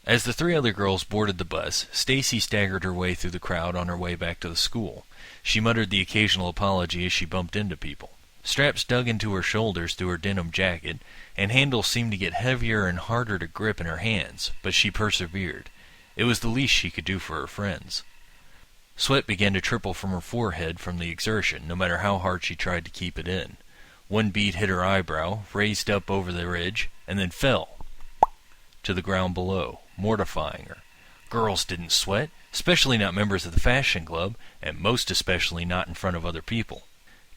As the three other girls boarded the bus, Stacy staggered her way through the crowd on her way back to the school. She muttered the occasional apology as she bumped into people. Straps dug into her shoulders through her denim jacket, and handles seemed to get heavier and harder to grip in her hands, but she persevered. It was the least she could do for her friends. Sweat began to trickle from her forehead from the exertion, no matter how hard she tried to keep it in. One bead hit her eyebrow, raised up over the ridge, and then fell to the ground below, mortifying her. Girls didn't sweat, especially not members of the fashion club, and most especially not in front of other people.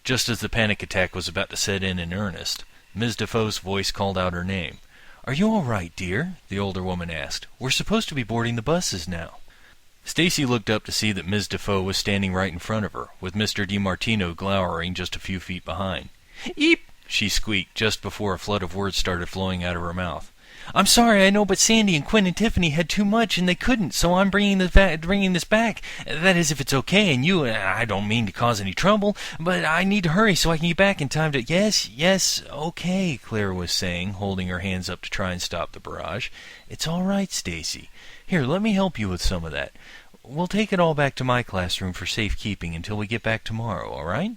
Just as the panic attack was about to set in earnest, Ms. Defoe's voice called out her name. "Are you all right, dear?" the older woman asked. "We're supposed to be boarding the buses now." Stacy looked up to see that Ms. Defoe was standing right in front of her, with Mr. DiMartino glowering just a few feet behind. "Eep!" she squeaked just before a flood of words started flowing out of her mouth. "I'm sorry, I know, but Sandy and Quinn and Tiffany had too much and they couldn't, so I'm bringing this back. That is, if it's okay, and I don't mean to cause any trouble, but I need to hurry so I can get back in time to—" Yes, okay," Claire was saying, holding her hands up to try and stop the barrage. "It's all right, Stacy. Here, let me help you with some of that. We'll take it all back to my classroom for safekeeping until we get back tomorrow, all right?"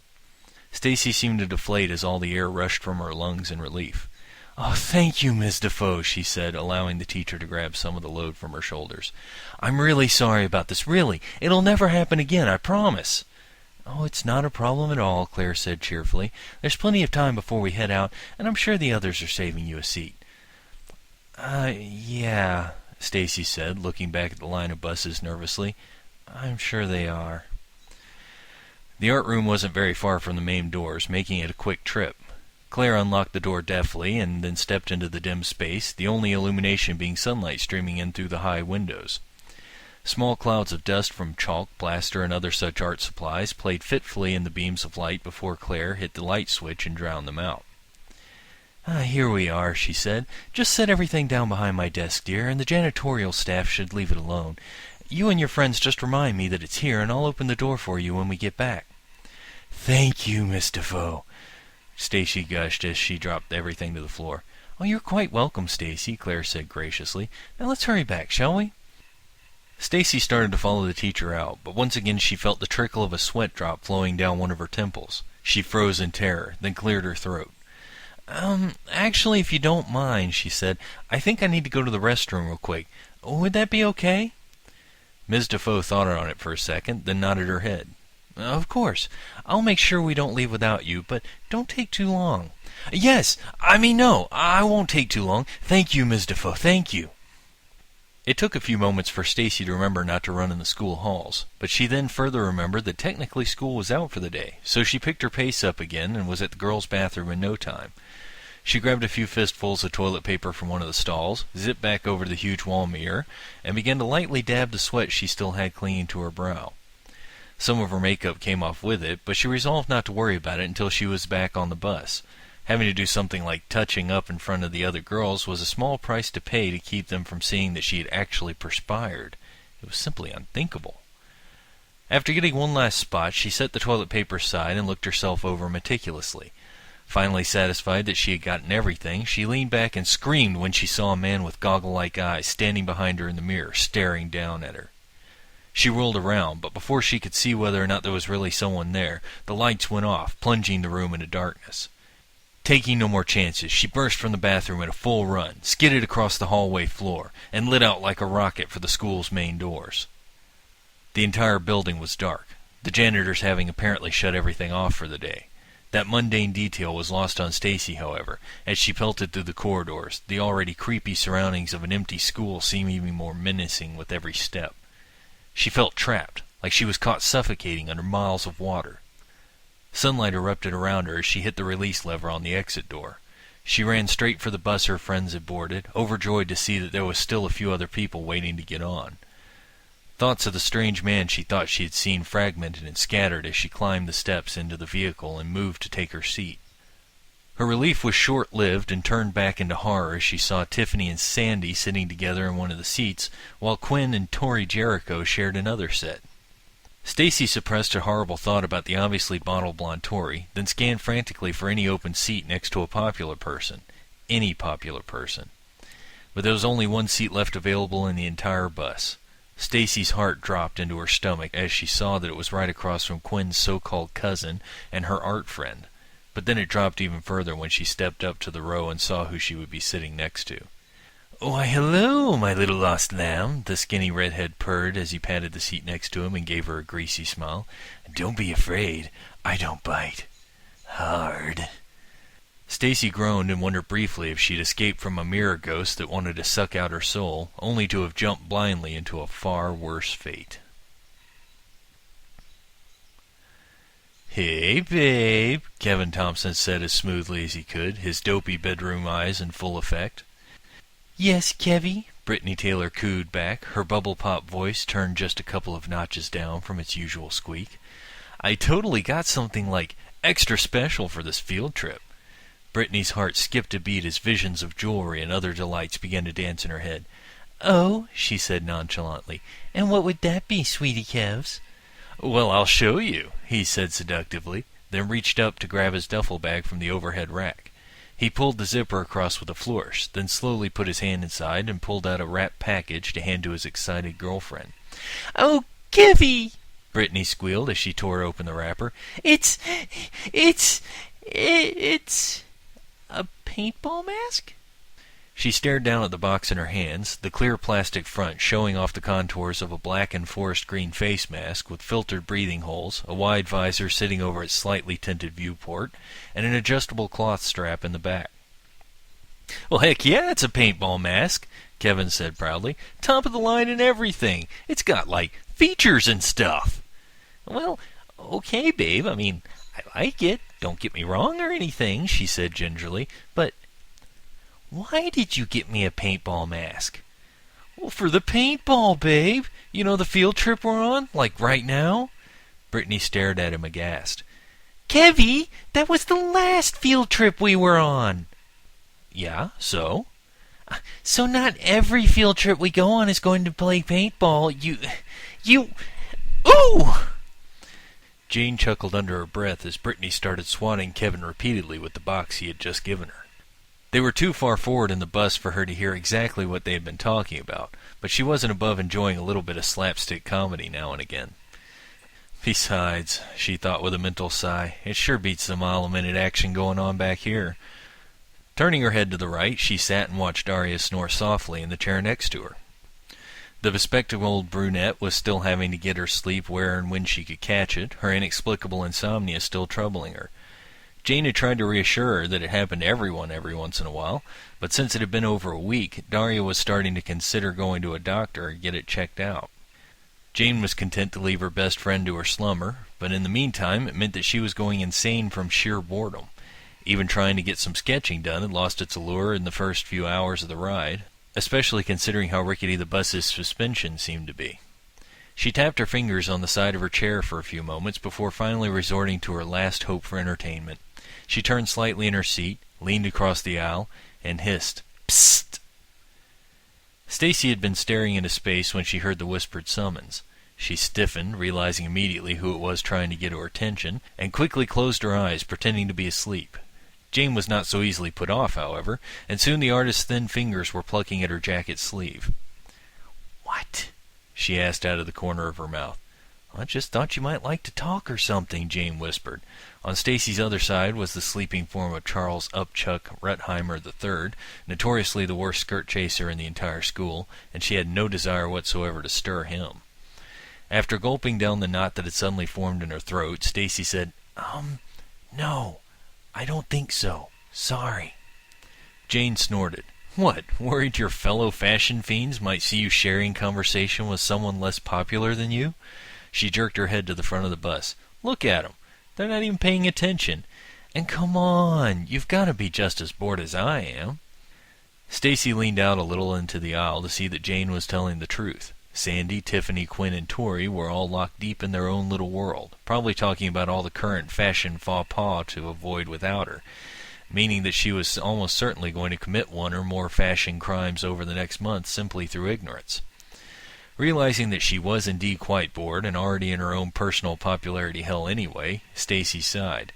Stacy seemed to deflate as all the air rushed from her lungs in relief. "Oh, thank you, Miss Defoe," she said, allowing the teacher to grab some of the load from her shoulders. "I'm really sorry about this, really. It'll never happen again, I promise." "Oh, it's not a problem at all," Claire said cheerfully. "There's plenty of time before we head out, and I'm sure the others are saving you a seat." Yeah," Stacy said, looking back at the line of buses nervously. "I'm sure they are." The art room wasn't very far from the main doors, making it a quick trip. Claire unlocked the door deftly and then stepped into the dim space, the only illumination being sunlight streaming in through the high windows. Small clouds of dust from chalk, plaster, and other such art supplies played fitfully in the beams of light before Claire hit the light switch and drowned them out. "Here we are," she said. "Just set everything down behind my desk, dear, and the janitorial staff should leave it alone. You and your friends just remind me that it's here, and I'll open the door for you when we get back." "Thank you, Miss Defoe," Stacy gushed as she dropped everything to the floor. "Oh, you're quite welcome, Stacy," Claire said graciously. "Now let's hurry back, shall we?" Stacy started to follow the teacher out, but once again she felt the trickle of a sweat drop flowing down one of her temples. She froze in terror, then cleared her throat. Actually, if you don't mind," she said, "I think I need to go to the restroom real quick. Would that be okay?" Ms. Defoe thought on it for a second, then nodded her head. "Of course. I'll make sure we don't leave without you, but don't take too long." No, I won't take too long. Thank you, Ms. Defoe, thank you." It took a few moments for Stacy to remember not to run in the school halls, but she then further remembered that technically school was out for the day, so she picked her pace up again and was at the girls' bathroom in no time. She grabbed a few fistfuls of toilet paper from one of the stalls, zipped back over to the huge wall mirror, and began to lightly dab the sweat she still had clinging to her brow. Some of her makeup came off with it, but she resolved not to worry about it until she was back on the bus. Having to do something like touching up in front of the other girls was a small price to pay to keep them from seeing that she had actually perspired. It was simply unthinkable. After getting one last spot, she set the toilet paper aside and looked herself over meticulously. Finally satisfied that she had gotten everything, she leaned back and screamed when she saw a man with goggle-like eyes standing behind her in the mirror, staring down at her. She whirled around, but before she could see whether or not there was really someone there, the lights went off, plunging the room into darkness. Taking no more chances, she burst from the bathroom at a full run, skidded across the hallway floor, and lit out like a rocket for the school's main doors. The entire building was dark, the janitors having apparently shut everything off for the day. That mundane detail was lost on Stacy, however, as she pelted through the corridors, the already creepy surroundings of an empty school seeming even more menacing with every step. She felt trapped, like she was caught suffocating under miles of water. Sunlight erupted around her as she hit the release lever on the exit door. She ran straight for the bus her friends had boarded, overjoyed to see that there was still a few other people waiting to get on. Thoughts of the strange man she thought she had seen fragmented and scattered as she climbed the steps into the vehicle and moved to take her seat. Her relief was short-lived and turned back into horror as she saw Tiffany and Sandy sitting together in one of the seats, while Quinn and Tori Jericho shared another set. Stacy suppressed a horrible thought about the obviously bottle blonde Tori, then scanned frantically for any open seat next to a popular person. Any popular person. but there was only one seat left available in the entire bus. Stacy's heart dropped into her stomach as she saw that it was right across from Quinn's so-called cousin and her art friend. But then it dropped even further when she stepped up to the row and saw who she would be sitting next to. "Why, hello, my little lost lamb," the skinny redhead purred as he patted the seat next to him and gave her a greasy smile. "Don't be afraid. I don't bite hard." Stacy groaned and wondered briefly if she'd escaped from a mirror ghost that wanted to suck out her soul, only to have jumped blindly into a far worse fate. "Hey, babe," Kevin Thompson said as smoothly as he could, his dopey bedroom eyes in full effect. "Yes, Kevy," Brittany Taylor cooed back, her bubble pop voice turned just a couple of notches down from its usual squeak. "I totally got something like extra special for this field trip." Brittany's heart skipped a beat as visions of jewelry and other delights began to dance in her head. "Oh," she said nonchalantly, "and what would that be, sweetie Kevs?" "Well, I'll show you," he said seductively, then reached up to grab his duffel bag from the overhead rack. He pulled the zipper across with a flourish, then slowly put his hand inside and pulled out a wrapped package to hand to his excited girlfriend. "Oh, Kevy!" Brittany squealed as she tore open the wrapper. It's a paintball mask?" She stared down at the box in her hands, the clear plastic front showing off the contours of a black and forest green face mask with filtered breathing holes, a wide visor sitting over its slightly tinted viewport, and an adjustable cloth strap in the back. "Well, heck yeah, it's a paintball mask," Kevin said proudly. "Top of the line and everything. It's got, like, features and stuff." "Well, okay, babe. I mean, I like it. Don't get me wrong or anything," she said gingerly. "But why did you get me a paintball mask?" "Well, for the paintball, babe. You know the field trip we're on? Like right now?" Brittany stared at him aghast. "Kevy, that was the last field trip we were on." "Yeah, so?" "So not every field trip we go on is going to play paintball. You... Ooh!" Jane chuckled under her breath as Brittany started swatting Kevin repeatedly with the box he had just given her. They were too far forward in the bus for her to hear exactly what they had been talking about, but she wasn't above enjoying a little bit of slapstick comedy now and again. Besides, she thought with a mental sigh, it sure beats the mile-a-minute action going on back here. Turning her head to the right, she sat and watched Daria snore softly in the chair next to her. The bespectacled brunette was still having to get her sleep where and when she could catch it, her inexplicable insomnia still troubling her. Jane had tried to reassure her that it happened to everyone every once in a while, but since it had been over a week, Daria was starting to consider going to a doctor and get it checked out. Jane was content to leave her best friend to her slumber, but in the meantime it meant that she was going insane from sheer boredom. Even trying to get some sketching done had lost its allure in the first few hours of the ride, especially considering how rickety the bus's suspension seemed to be. She tapped her fingers on the side of her chair for a few moments before finally resorting to her last hope for entertainment. She turned slightly in her seat, leaned across the aisle, and hissed, "Psst!" Stacy had been staring into space when she heard the whispered summons. She stiffened, realizing immediately who it was trying to get her attention, and quickly closed her eyes, pretending to be asleep. Jane was not so easily put off, however, and soon the artist's thin fingers were plucking at her jacket sleeve. "What?" she asked out of the corner of her mouth. "I just thought you might like to talk or something," Jane whispered. On Stacy's other side was the sleeping form of Charles Upchuck Rutheimer III, notoriously the worst skirt chaser in the entire school, and she had no desire whatsoever to stir him. After gulping down the knot that had suddenly formed in her throat, Stacy said, No, I don't think so. Sorry." Jane snorted. "What, worried your fellow fashion fiends might see you sharing conversation with someone less popular than you?" She jerked her head to the front of the bus. "Look at 'em. They're not even paying attention. And come on, you've got to be just as bored as I am." Stacy leaned out a little into the aisle to see that Jane was telling the truth. Sandy, Tiffany, Quinn, and Tori were all locked deep in their own little world, probably talking about all the current fashion faux pas to avoid without her, meaning that she was almost certainly going to commit one or more fashion crimes over the next month simply through ignorance. Realizing that she was indeed quite bored and already in her own personal popularity hell anyway, Stacy sighed.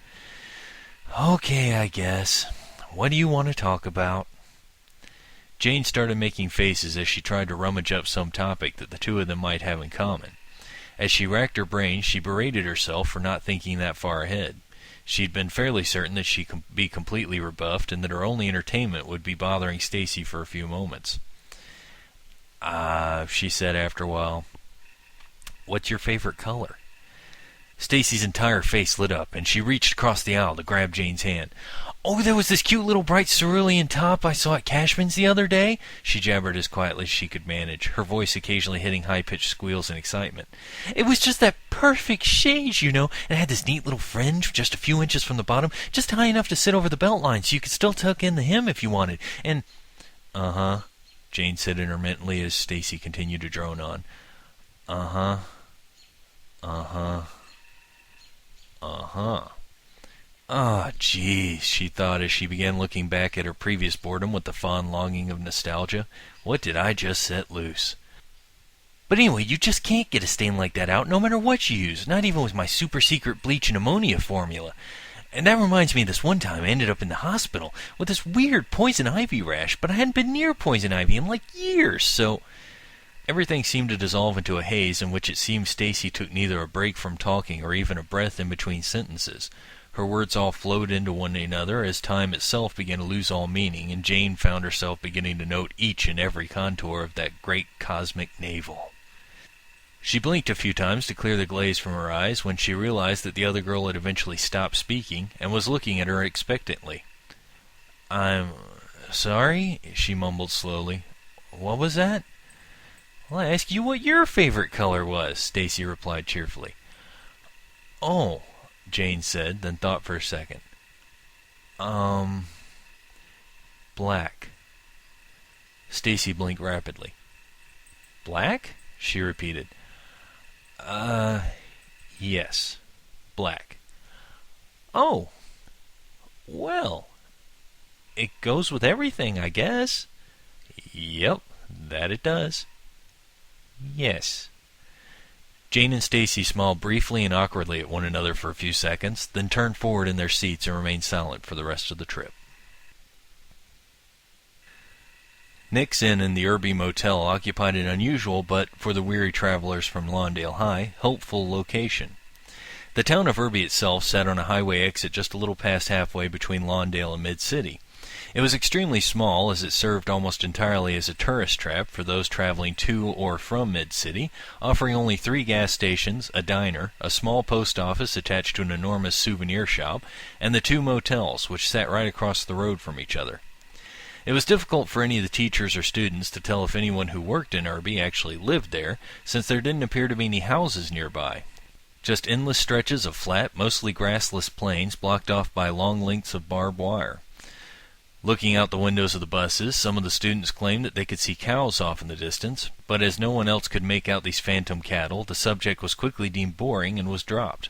"Okay, I guess. What do you want to talk about?" Jane started making faces as she tried to rummage up some topic that the two of them might have in common. As she racked her brains, she berated herself for not thinking that far ahead. She'd been fairly certain that she could be completely rebuffed and that her only entertainment would be bothering Stacy for a few moments. She said after a while, "What's your favorite color?" Stacy's entire face lit up, and she reached across the aisle to grab Jane's hand. "Oh, there was this cute little bright cerulean top I saw at Cashman's the other day," she jabbered as quietly as she could manage, her voice occasionally hitting high-pitched squeals in excitement. "It was just that perfect shade, you know, and it had this neat little fringe just a few inches from the bottom, just high enough to sit over the belt line so you could still tuck in the hem if you wanted, and—" "Uh-huh," Jane said intermittently as Stacy continued to drone on. "Uh-huh. Uh-huh. Uh-huh. Ah, geez," she thought as she began looking back at her previous boredom with the fond longing of nostalgia. What did I just set loose? But anyway, you just can't get a stain like that out no matter what you use, not even with my super secret bleach and ammonia formula. And that reminds me of this one time I ended up in the hospital with this weird poison ivy rash, but I hadn't been near poison ivy in like years, so... Everything seemed to dissolve into a haze in which it seemed Stacy took neither a break from talking or even a breath in between sentences. Her words all flowed into one another as time itself began to lose all meaning, and Jane found herself beginning to note each and every contour of that great cosmic navel. She blinked a few times to clear the glaze from her eyes when she realized that the other girl had eventually stopped speaking and was looking at her expectantly. "I'm sorry," she mumbled slowly. "What was that?" "Well, I asked you what your favorite color was," Stacy replied cheerfully. "Oh," Jane said, then thought for a second. Black." Stacy blinked rapidly. "Black?" she repeated. Yes, black." "Oh, well, it goes with everything, I guess." "Yep, that it does." "Yes." Jane and Stacy smiled briefly and awkwardly at one another for a few seconds, then turned forward in their seats and remained silent for the rest of the trip. Nick's Inn and the Erbie Motel occupied an unusual but, for the weary travelers from Lawndale High, helpful location. The town of Erbie itself sat on a highway exit just a little past halfway between Lawndale and Mid-City. It was extremely small, as it served almost entirely as a tourist trap for those traveling to or from Mid-City, offering only 3 gas stations, a diner, a small post office attached to an enormous souvenir shop, and the 2 motels, which sat right across the road from each other. It was difficult for any of the teachers or students to tell if anyone who worked in Erbie actually lived there, since there didn't appear to be any houses nearby. Just endless stretches of flat, mostly grassless plains blocked off by long lengths of barbed wire. Looking out the windows of the buses, some of the students claimed that they could see cows off in the distance, but as no one else could make out these phantom cattle, the subject was quickly deemed boring and was dropped.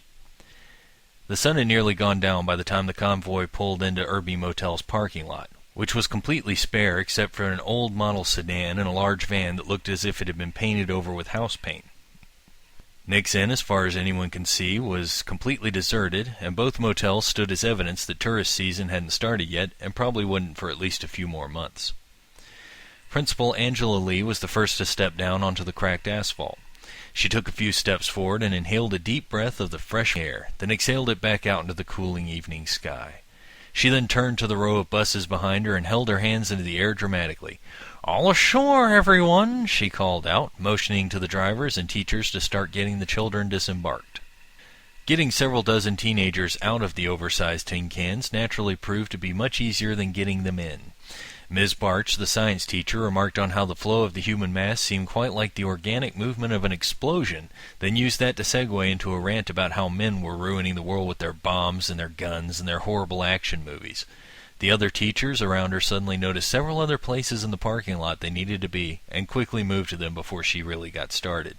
The sun had nearly gone down by the time the convoy pulled into Erbie Motel's parking lot, which was completely spare except for an old model sedan and a large van that looked as if it had been painted over with house paint. Nick's Inn, as far as anyone could see, was completely deserted, and both motels stood as evidence that tourist season hadn't started yet, and probably wouldn't for at least a few more months. Principal Angela Lee was the first to step down onto the cracked asphalt. She took a few steps forward and inhaled a deep breath of the fresh air, then exhaled it back out into the cooling evening sky. She then turned to the row of buses behind her and held her hands into the air dramatically. "All ashore, everyone," she called out, motioning to the drivers and teachers to start getting the children disembarked. Getting several dozen teenagers out of the oversized tin cans naturally proved to be much easier than getting them in. Ms. Barch, the science teacher, remarked on how the flow of the human mass seemed quite like the organic movement of an explosion, then used that to segue into a rant about how men were ruining the world with their bombs and their guns and their horrible action movies. The other teachers around her suddenly noticed several other places in the parking lot they needed to be, and quickly moved to them before she really got started.